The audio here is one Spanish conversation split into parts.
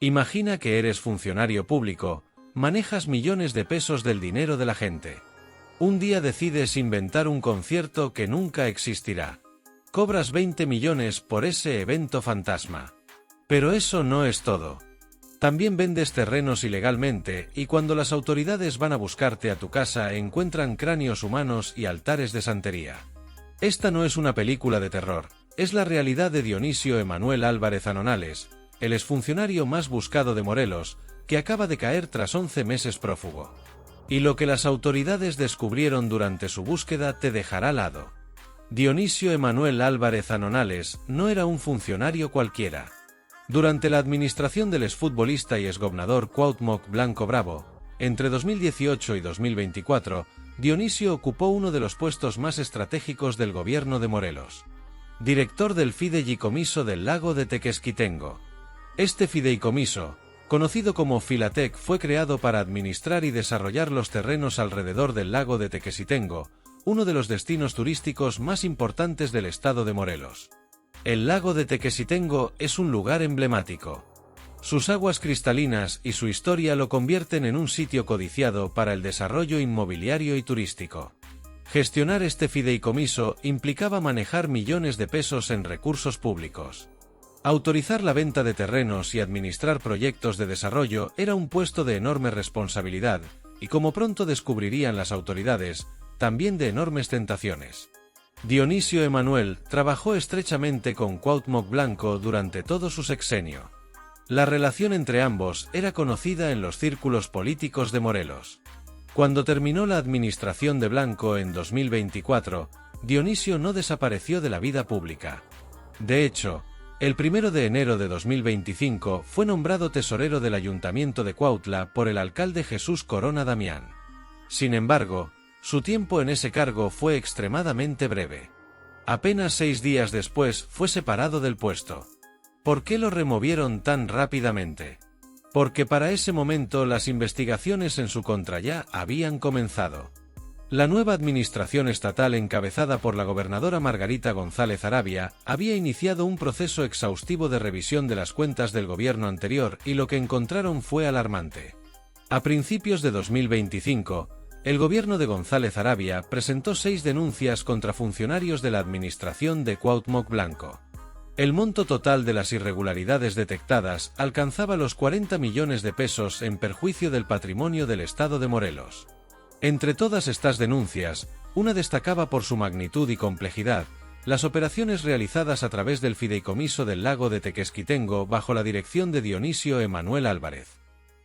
Imagina que eres funcionario público, manejas millones de pesos del dinero de la gente. Un día decides inventar un concierto que nunca existirá. Cobras 20 millones por ese evento fantasma. Pero eso no es todo. También vendes terrenos ilegalmente y cuando las autoridades van a buscarte a tu casa encuentran cráneos humanos y altares de santería. Esta no es una película de terror, es la realidad de Dionisio Emanuel Álvarez Anonales, el exfuncionario más buscado de Morelos, que acaba de caer tras 11 meses prófugo. Y lo que las autoridades descubrieron durante su búsqueda te dejará helado. Dionisio Emanuel Álvarez Anonales no era un funcionario cualquiera. Durante la administración del exfutbolista y exgobernador Cuauhtémoc Blanco Bravo, entre 2018 y 2024, Dionisio ocupó uno de los puestos más estratégicos del gobierno de Morelos. Director del Fideicomiso del Lago de Tequesquitengo. Este fideicomiso, conocido como Filatec, fue creado para administrar y desarrollar los terrenos alrededor del lago de Tequesquitengo, uno de los destinos turísticos más importantes del estado de Morelos. El lago de Tequesquitengo es un lugar emblemático. Sus aguas cristalinas y su historia lo convierten en un sitio codiciado para el desarrollo inmobiliario y turístico. Gestionar este fideicomiso implicaba manejar millones de pesos en recursos públicos. Autorizar la venta de terrenos y administrar proyectos de desarrollo era un puesto de enorme responsabilidad, y como pronto descubrirían las autoridades, también de enormes tentaciones. Dionisio Emanuel trabajó estrechamente con Cuauhtémoc Blanco durante todo su sexenio. La relación entre ambos era conocida en los círculos políticos de Morelos. Cuando terminó la administración de Blanco en 2024, Dionisio no desapareció de la vida pública. De hecho, el 1 de enero de 2025 fue nombrado tesorero del Ayuntamiento de Cuautla por el alcalde Jesús Corona Damián. Sin embargo, su tiempo en ese cargo fue extremadamente breve. Apenas 6 días después fue separado del puesto. ¿Por qué lo removieron tan rápidamente? Porque para ese momento las investigaciones en su contra ya habían comenzado. La nueva administración estatal encabezada por la gobernadora Margarita González Arabia había iniciado un proceso exhaustivo de revisión de las cuentas del gobierno anterior y lo que encontraron fue alarmante. A principios de 2025, el gobierno de González Arabia presentó 6 denuncias contra funcionarios de la administración de Cuauhtémoc Blanco. El monto total de las irregularidades detectadas alcanzaba los 40 millones de pesos en perjuicio del patrimonio del estado de Morelos. Entre todas estas denuncias, una destacaba por su magnitud y complejidad, las operaciones realizadas a través del fideicomiso del lago de Tequesquitengo bajo la dirección de Dionisio Emanuel Álvarez.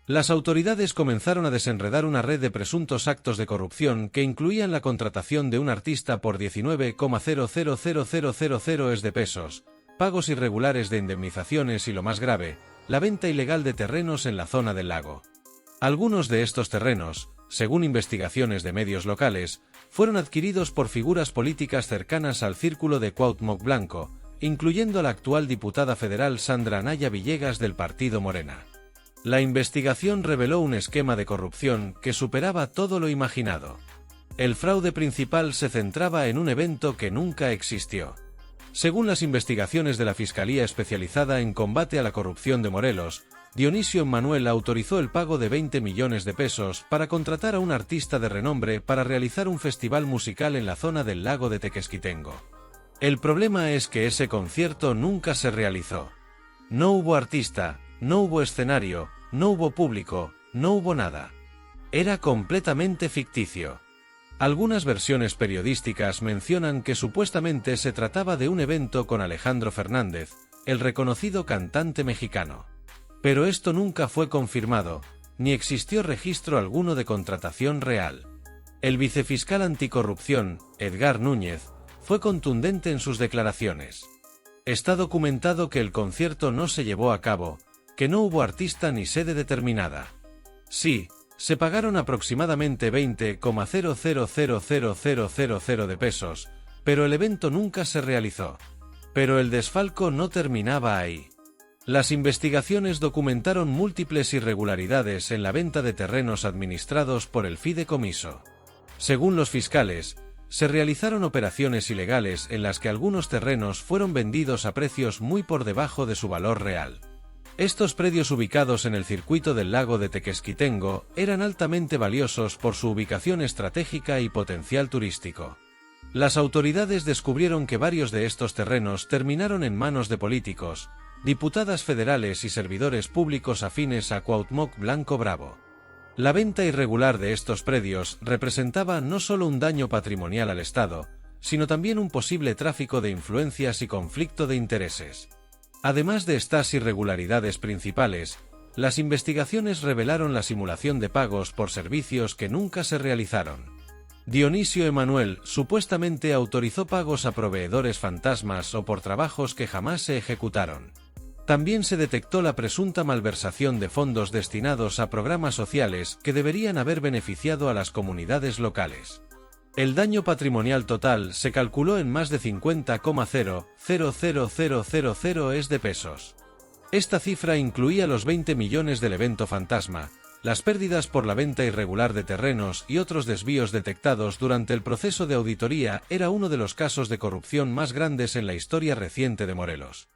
Las autoridades comenzaron a desenredar una red de presuntos actos de corrupción que incluían la contratación de un artista por 19,00000 de pesos, pagos irregulares de indemnizaciones y, lo más grave, la venta ilegal de terrenos en la zona del lago. Algunos de estos terrenos, según investigaciones de medios locales, fueron adquiridos por figuras políticas cercanas al círculo de Cuauhtémoc Blanco, incluyendo a la actual diputada federal Sandra Anaya Villegas del partido Morena. La investigación reveló un esquema de corrupción que superaba todo lo imaginado. El fraude principal se centraba en un evento que nunca existió. Según las investigaciones de la Fiscalía Especializada en Combate a la Corrupción de Morelos, Dionisio Emanuel autorizó el pago de 20 millones de pesos para contratar a un artista de renombre para realizar un festival musical en la zona del lago de Tequesquitengo. El problema es que ese concierto nunca se realizó. No hubo artista, no hubo escenario, no hubo público, no hubo nada. Era completamente ficticio. Algunas versiones periodísticas mencionan que supuestamente se trataba de un evento con Alejandro Fernández, el reconocido cantante mexicano. Pero esto nunca fue confirmado, ni existió registro alguno de contratación real. El vicefiscal anticorrupción, Edgar Núñez, fue contundente en sus declaraciones. Está documentado que el concierto no se llevó a cabo, que no hubo artista ni sede determinada. Sí, se pagaron aproximadamente 20,00000 de pesos, pero el evento nunca se realizó. Pero el desfalco no terminaba ahí. Las investigaciones documentaron múltiples irregularidades en la venta de terrenos administrados por el fideicomiso. Según los fiscales, se realizaron operaciones ilegales en las que algunos terrenos fueron vendidos a precios muy por debajo de su valor real. Estos predios ubicados en el circuito del lago de Tequesquitengo eran altamente valiosos por su ubicación estratégica y potencial turístico. Las autoridades descubrieron que varios de estos terrenos terminaron en manos de políticos, diputadas federales y servidores públicos afines a Cuauhtémoc Blanco Bravo. La venta irregular de estos predios representaba no solo un daño patrimonial al Estado, sino también un posible tráfico de influencias y conflicto de intereses. Además de estas irregularidades principales, las investigaciones revelaron la simulación de pagos por servicios que nunca se realizaron. Dionisio Emanuel supuestamente autorizó pagos a proveedores fantasmas o por trabajos que jamás se ejecutaron. También se detectó la presunta malversación de fondos destinados a programas sociales que deberían haber beneficiado a las comunidades locales. El daño patrimonial total se calculó en más de 50,000,000 es de pesos. Esta cifra incluía los 20 millones del evento fantasma, las pérdidas por la venta irregular de terrenos y otros desvíos detectados durante el proceso de auditoría. Era uno de los casos de corrupción más grandes en la historia reciente de Morelos.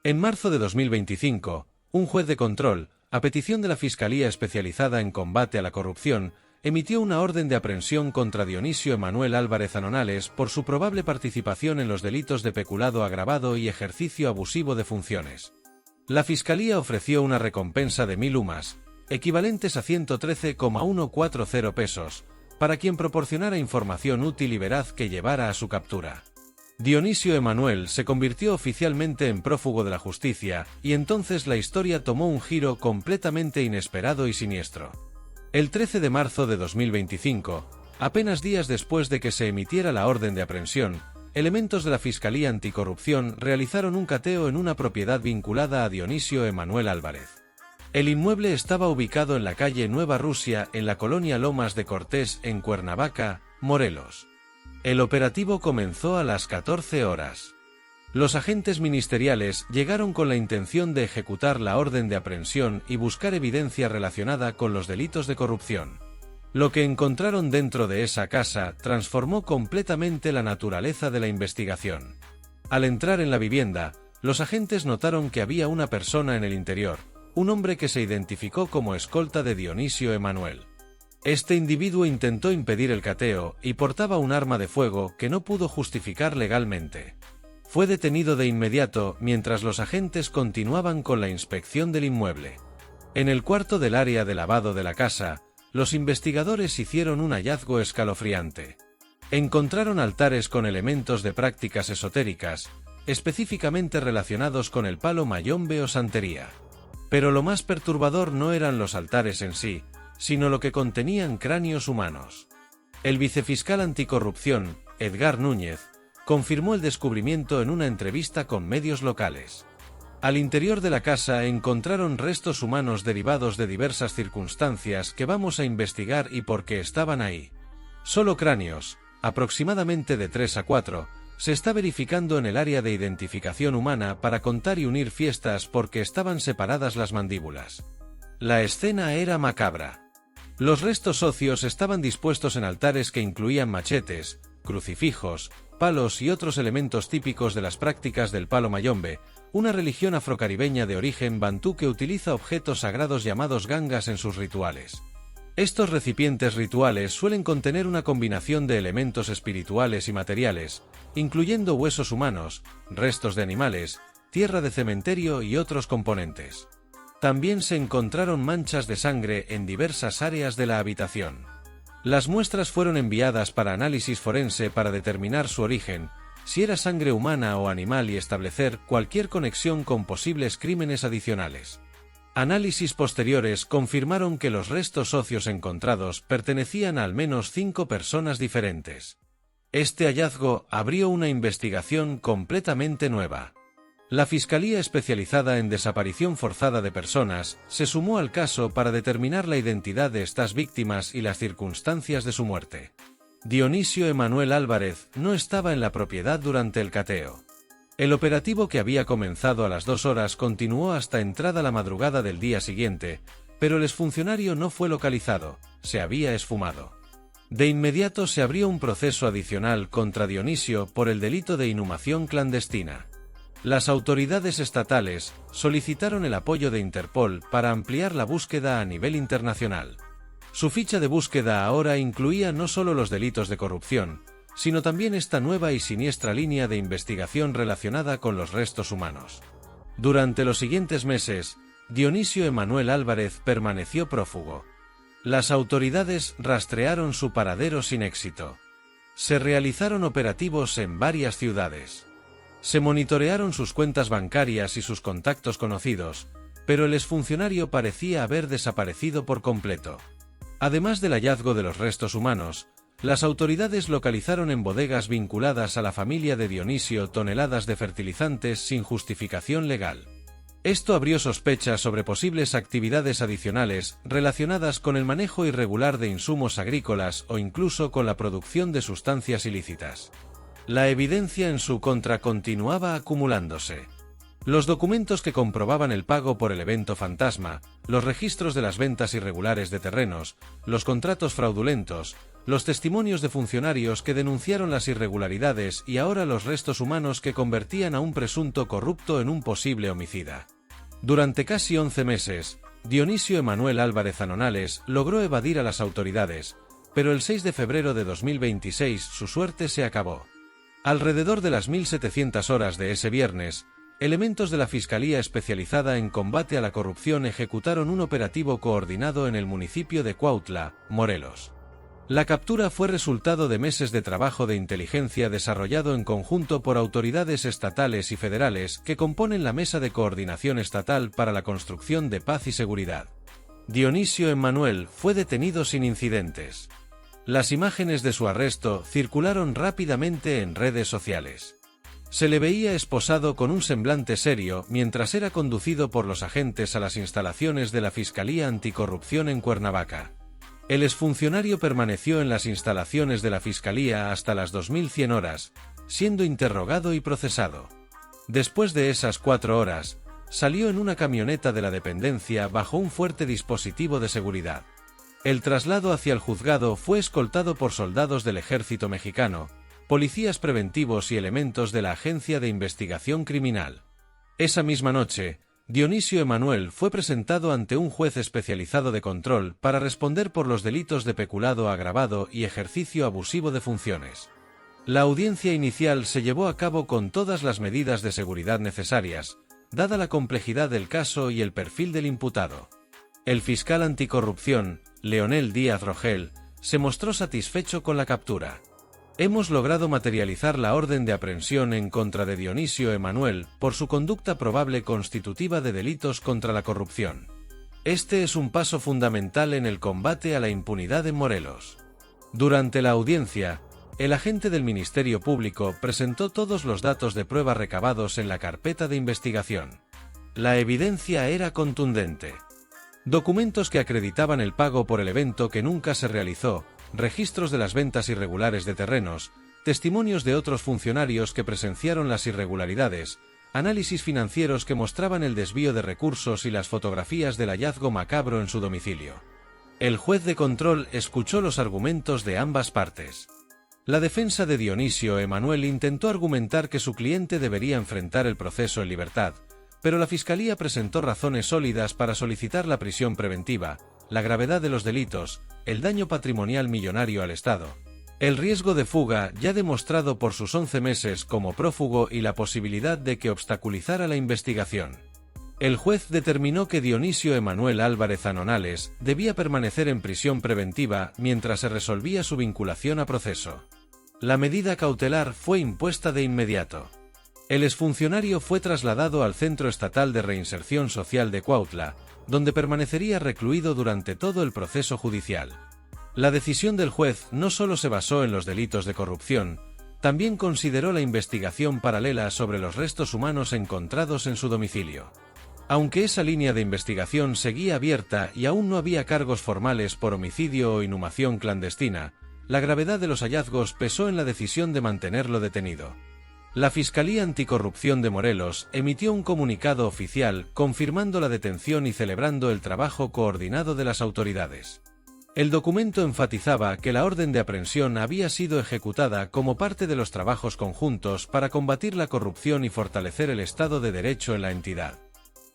En marzo de 2025, un juez de control, a petición de la Fiscalía Especializada en Combate a la Corrupción, emitió una orden de aprehensión contra Dionisio Emanuel Álvarez Anonales por su probable participación en los delitos de peculado agravado y ejercicio abusivo de funciones. La Fiscalía ofreció una recompensa de 1.000 UMAS, equivalentes a 113,140 pesos, para quien proporcionara información útil y veraz que llevara a su captura. Dionisio Emanuel se convirtió oficialmente en prófugo de la justicia, y entonces la historia tomó un giro completamente inesperado y siniestro. El 13 de marzo de 2025, apenas días después de que se emitiera la orden de aprehensión, elementos de la Fiscalía Anticorrupción realizaron un cateo en una propiedad vinculada a Dionisio Emanuel Álvarez. El inmueble estaba ubicado en la calle Nueva Rusia, en la colonia Lomas de Cortés, en Cuernavaca, Morelos. El operativo comenzó a las 14 horas. Los agentes ministeriales llegaron con la intención de ejecutar la orden de aprehensión y buscar evidencia relacionada con los delitos de corrupción. Lo que encontraron dentro de esa casa transformó completamente la naturaleza de la investigación. Al entrar en la vivienda, los agentes notaron que había una persona en el interior, un hombre que se identificó como escolta de Dionisio Emanuel. Este individuo intentó impedir el cateo y portaba un arma de fuego que no pudo justificar legalmente. Fue detenido de inmediato mientras los agentes continuaban con la inspección del inmueble. En el cuarto del área de lavado de la casa, los investigadores hicieron un hallazgo escalofriante. Encontraron altares con elementos de prácticas esotéricas, específicamente relacionados con el palo mayombe o santería. Pero lo más perturbador no eran los altares en sí, sino lo que contenían cráneos humanos. El vicefiscal anticorrupción, Edgar Núñez, confirmó el descubrimiento en una entrevista con medios locales. Al interior de la casa encontraron restos humanos derivados de diversas circunstancias que vamos a investigar y por qué estaban ahí. Solo cráneos, aproximadamente de 3 a 4, se está verificando en el área de identificación humana para contar y unir fiestas porque estaban separadas las mandíbulas. La escena era macabra. Los restos óseos estaban dispuestos en altares que incluían machetes, crucifijos, palos y otros elementos típicos de las prácticas del palo mayombe, una religión afrocaribeña de origen bantú que utiliza objetos sagrados llamados gangas en sus rituales. Estos recipientes rituales suelen contener una combinación de elementos espirituales y materiales, incluyendo huesos humanos, restos de animales, tierra de cementerio y otros componentes. También se encontraron manchas de sangre en diversas áreas de la habitación. Las muestras fueron enviadas para análisis forense para determinar su origen, si era sangre humana o animal y establecer cualquier conexión con posibles crímenes adicionales. Análisis posteriores confirmaron que los restos óseos encontrados pertenecían a al menos 5 personas diferentes. Este hallazgo abrió una investigación completamente nueva. La Fiscalía Especializada en Desaparición Forzada de Personas se sumó al caso para determinar la identidad de estas víctimas y las circunstancias de su muerte. Dionisio Emanuel Álvarez no estaba en la propiedad durante el cateo. El operativo que había comenzado a las 2 horas continuó hasta entrada la madrugada del día siguiente, pero el exfuncionario no fue localizado, se había esfumado. De inmediato se abrió un proceso adicional contra Dionisio por el delito de inhumación clandestina. Las autoridades estatales solicitaron el apoyo de Interpol para ampliar la búsqueda a nivel internacional. Su ficha de búsqueda ahora incluía no solo los delitos de corrupción, sino también esta nueva y siniestra línea de investigación relacionada con los restos humanos. Durante los siguientes meses, Dionisio Emanuel Álvarez permaneció prófugo. Las autoridades rastrearon su paradero sin éxito. Se realizaron operativos en varias ciudades. Se monitorearon sus cuentas bancarias y sus contactos conocidos, pero el exfuncionario parecía haber desaparecido por completo. Además del hallazgo de los restos humanos, las autoridades localizaron en bodegas vinculadas a la familia de Dionisio toneladas de fertilizantes sin justificación legal. Esto abrió sospechas sobre posibles actividades adicionales relacionadas con el manejo irregular de insumos agrícolas o incluso con la producción de sustancias ilícitas. La evidencia en su contra continuaba acumulándose. Los documentos que comprobaban el pago por el evento fantasma, los registros de las ventas irregulares de terrenos, los contratos fraudulentos, los testimonios de funcionarios que denunciaron las irregularidades y ahora los restos humanos que convertían a un presunto corrupto en un posible homicida. Durante casi 11 meses, Dionisio Emanuel Álvarez Anonales logró evadir a las autoridades, pero el 6 de febrero de 2026 su suerte se acabó. Alrededor de las 1700 horas de ese viernes, elementos de la Fiscalía Especializada en Combate a la Corrupción ejecutaron un operativo coordinado en el municipio de Cuautla, Morelos. La captura fue resultado de meses de trabajo de inteligencia desarrollado en conjunto por autoridades estatales y federales que componen la Mesa de Coordinación Estatal para la Construcción de Paz y Seguridad. Dionisio Emanuel fue detenido sin incidentes. Las imágenes de su arresto circularon rápidamente en redes sociales. Se le veía esposado con un semblante serio mientras era conducido por los agentes a las instalaciones de la Fiscalía Anticorrupción en Cuernavaca. El exfuncionario permaneció en las instalaciones de la Fiscalía hasta las 2100 horas, siendo interrogado y procesado. Después de esas 4 horas, salió en una camioneta de la dependencia bajo un fuerte dispositivo de seguridad. El traslado hacia el juzgado fue escoltado por soldados del ejército mexicano, policías preventivos y elementos de la Agencia de Investigación Criminal. Esa misma noche, Dionisio Emanuel fue presentado ante un juez especializado de control para responder por los delitos de peculado agravado y ejercicio abusivo de funciones. La audiencia inicial se llevó a cabo con todas las medidas de seguridad necesarias, dada la complejidad del caso y el perfil del imputado. El fiscal anticorrupción, Leonel Díaz Rogel, se mostró satisfecho con la captura. Hemos logrado materializar la orden de aprehensión en contra de Dionisio Emanuel por su conducta probable constitutiva de delitos contra la corrupción. Este es un paso fundamental en el combate a la impunidad en Morelos. Durante la audiencia, el agente del Ministerio Público presentó todos los datos de prueba recabados en la carpeta de investigación. La evidencia era contundente. Documentos que acreditaban el pago por el evento que nunca se realizó, registros de las ventas irregulares de terrenos, testimonios de otros funcionarios que presenciaron las irregularidades, análisis financieros que mostraban el desvío de recursos y las fotografías del hallazgo macabro en su domicilio. El juez de control escuchó los argumentos de ambas partes. La defensa de Dionisio Emanuel intentó argumentar que su cliente debería enfrentar el proceso en libertad, pero la Fiscalía presentó razones sólidas para solicitar la prisión preventiva, la gravedad de los delitos, el daño patrimonial millonario al Estado, el riesgo de fuga ya demostrado por sus 11 meses como prófugo y la posibilidad de que obstaculizara la investigación. El juez determinó que Dionisio Emanuel Álvarez Anonales debía permanecer en prisión preventiva mientras se resolvía su vinculación a proceso. La medida cautelar fue impuesta de inmediato. El exfuncionario fue trasladado al Centro Estatal de Reinserción Social de Cuautla, donde permanecería recluido durante todo el proceso judicial. La decisión del juez no solo se basó en los delitos de corrupción, también consideró la investigación paralela sobre los restos humanos encontrados en su domicilio. Aunque esa línea de investigación seguía abierta y aún no había cargos formales por homicidio o inhumación clandestina, la gravedad de los hallazgos pesó en la decisión de mantenerlo detenido. La Fiscalía Anticorrupción de Morelos emitió un comunicado oficial confirmando la detención y celebrando el trabajo coordinado de las autoridades. El documento enfatizaba que la orden de aprehensión había sido ejecutada como parte de los trabajos conjuntos para combatir la corrupción y fortalecer el Estado de Derecho en la entidad.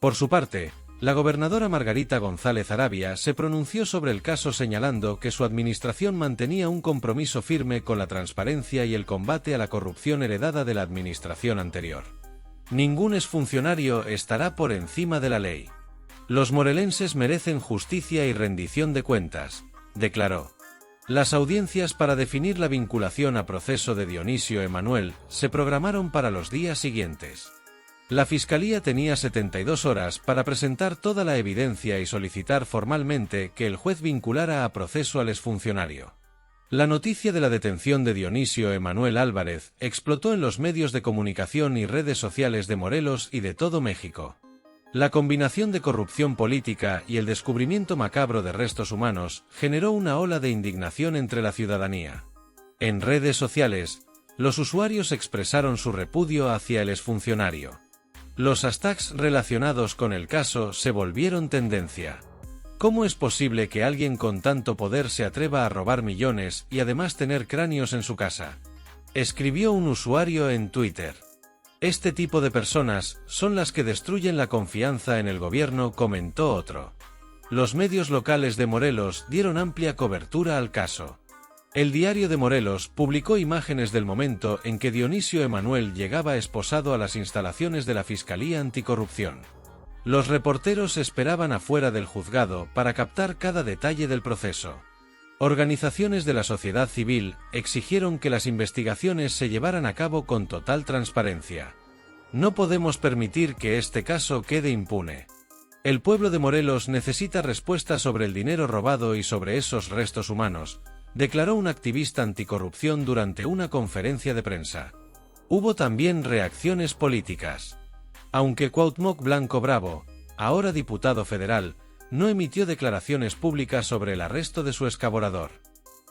Por su parte, la gobernadora Margarita González Arabia se pronunció sobre el caso señalando que su administración mantenía un compromiso firme con la transparencia y el combate a la corrupción heredada de la administración anterior. Ningún exfuncionario estará por encima de la ley. Los morelenses merecen justicia y rendición de cuentas, declaró. Las audiencias para definir la vinculación a proceso de Dionisio Emanuel se programaron para los días siguientes. La Fiscalía tenía 72 horas para presentar toda la evidencia y solicitar formalmente que el juez vinculara a proceso al exfuncionario. La noticia de la detención de Dionisio Emanuel Álvarez explotó en los medios de comunicación y redes sociales de Morelos y de todo México. La combinación de corrupción política y el descubrimiento macabro de restos humanos generó una ola de indignación entre la ciudadanía. En redes sociales, los usuarios expresaron su repudio hacia el exfuncionario. Los hashtags relacionados con el caso se volvieron tendencia. ¿Cómo es posible que alguien con tanto poder se atreva a robar millones y además tener cráneos en su casa?, escribió un usuario en Twitter. Este tipo de personas son las que destruyen la confianza en el gobierno, comentó otro. Los medios locales de Morelos dieron amplia cobertura al caso. El Diario de Morelos publicó imágenes del momento en que Dionisio Emanuel llegaba esposado a las instalaciones de la Fiscalía Anticorrupción. Los reporteros esperaban afuera del juzgado para captar cada detalle del proceso. Organizaciones de la sociedad civil exigieron que las investigaciones se llevaran a cabo con total transparencia. No podemos permitir que este caso quede impune. El pueblo de Morelos necesita respuestas sobre el dinero robado y sobre esos restos humanos, declaró un activista anticorrupción durante una conferencia de prensa. Hubo también reacciones políticas. Aunque Cuauhtémoc Blanco Bravo, ahora diputado federal, no emitió declaraciones públicas sobre el arresto de su excolaborador.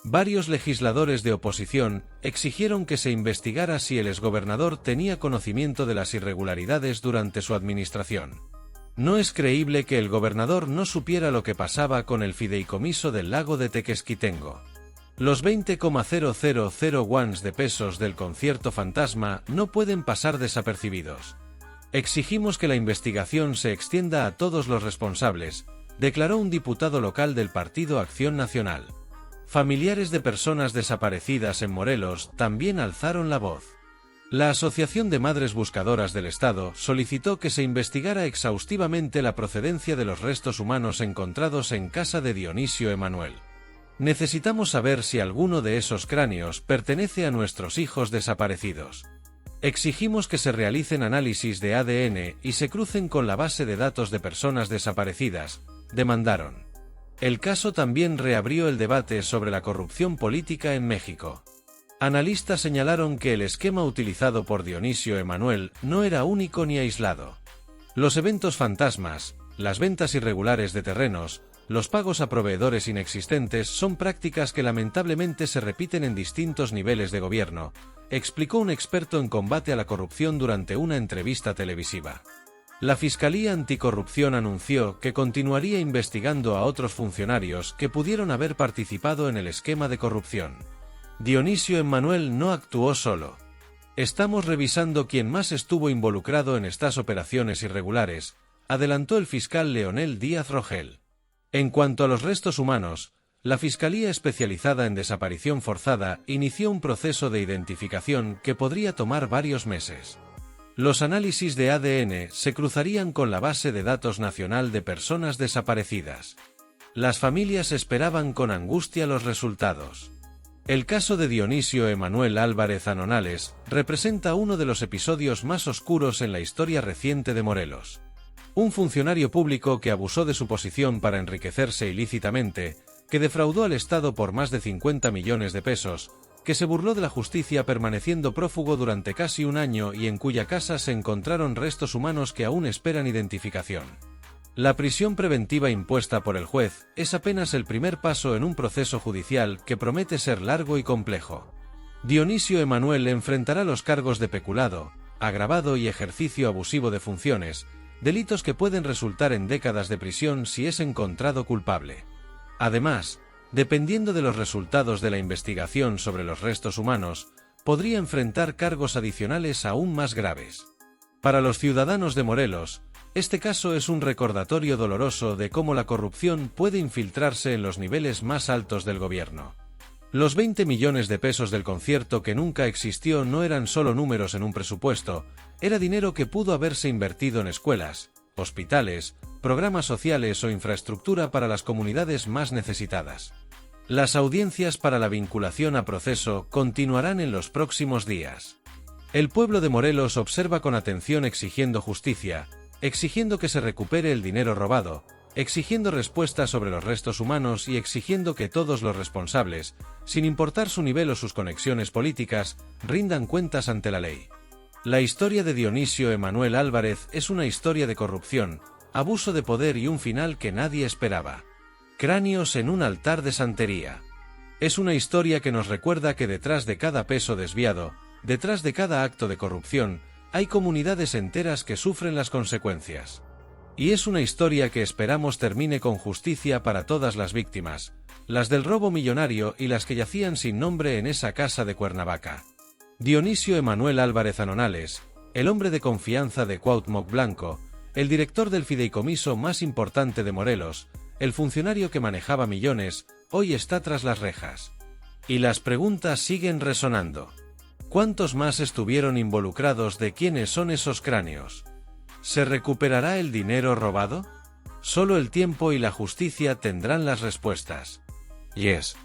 Varios legisladores de oposición exigieron que se investigara si el exgobernador tenía conocimiento de las irregularidades durante su administración. No es creíble que el gobernador no supiera lo que pasaba con el fideicomiso del lago de Tequesquitengo. Los 20,000 yuans de pesos del concierto fantasma no pueden pasar desapercibidos. Exigimos que la investigación se extienda a todos los responsables, declaró un diputado local del Partido Acción Nacional. Familiares de personas desaparecidas en Morelos también alzaron la voz. La Asociación de Madres Buscadoras del Estado solicitó que se investigara exhaustivamente la procedencia de los restos humanos encontrados en casa de Dionisio Emanuel. Necesitamos saber si alguno de esos cráneos pertenece a nuestros hijos desaparecidos. Exigimos que se realicen análisis de ADN y se crucen con la base de datos de personas desaparecidas, demandaron. El caso también reabrió el debate sobre la corrupción política en México. Analistas señalaron que el esquema utilizado por Dionisio Emanuel no era único ni aislado. Los eventos fantasmas, las ventas irregulares de terrenos, los pagos a proveedores inexistentes son prácticas que lamentablemente se repiten en distintos niveles de gobierno, explicó un experto en combate a la corrupción durante una entrevista televisiva. La Fiscalía Anticorrupción anunció que continuaría investigando a otros funcionarios que pudieron haber participado en el esquema de corrupción. Dionisio Emanuel no actuó solo. Estamos revisando quién más estuvo involucrado en estas operaciones irregulares, adelantó el fiscal Leonel Díaz Rogel. En cuanto a los restos humanos, la Fiscalía Especializada en Desaparición Forzada inició un proceso de identificación que podría tomar varios meses. Los análisis de ADN se cruzarían con la base de datos nacional de personas desaparecidas. Las familias esperaban con angustia los resultados. El caso de Dionisio Emanuel Álvarez Anonales representa uno de los episodios más oscuros en la historia reciente de Morelos. Un funcionario público que abusó de su posición para enriquecerse ilícitamente, que defraudó al Estado por más de 50 millones de pesos, que se burló de la justicia permaneciendo prófugo durante casi un año y en cuya casa se encontraron restos humanos que aún esperan identificación. La prisión preventiva impuesta por el juez es apenas el primer paso en un proceso judicial que promete ser largo y complejo. Dionisio Emanuel enfrentará los cargos de peculado, agravado y ejercicio abusivo de funciones, delitos que pueden resultar en décadas de prisión si es encontrado culpable. Además, Dependiendo de los resultados de la investigación sobre los restos humanos, podría enfrentar cargos adicionales aún más graves. Para los ciudadanos de Morelos, este caso es un recordatorio doloroso de cómo la corrupción puede infiltrarse en los niveles más altos del gobierno. Los 20 millones de pesos del concierto que nunca existió no eran solo números en un presupuesto, era dinero que pudo haberse invertido en escuelas, hospitales, programas sociales o infraestructura para las comunidades más necesitadas. Las audiencias para la vinculación a proceso continuarán en los próximos días. El pueblo de Morelos observa con atención exigiendo justicia, exigiendo que se recupere el dinero robado, exigiendo respuestas sobre los restos humanos y exigiendo que todos los responsables, sin importar su nivel o sus conexiones políticas, rindan cuentas ante la ley. La historia de Dionisio Emanuel Álvarez es una historia de corrupción, abuso de poder y un final que nadie esperaba. Cráneos en un altar de santería. Es una historia que nos recuerda que detrás de cada peso desviado, detrás de cada acto de corrupción, hay comunidades enteras que sufren las consecuencias. Y es una historia que esperamos termine con justicia para todas las víctimas, las del robo millonario y las que yacían sin nombre en esa casa de Cuernavaca. Dionisio Emanuel Álvarez Anonales, el hombre de confianza de Cuauhtémoc Blanco, el director del fideicomiso más importante de Morelos, el funcionario que manejaba millones, hoy está tras las rejas. Y las preguntas siguen resonando. ¿Cuántos más estuvieron involucrados? ¿De quiénes son esos cráneos? ¿Se recuperará el dinero robado? Solo el tiempo y la justicia tendrán las respuestas. Yes.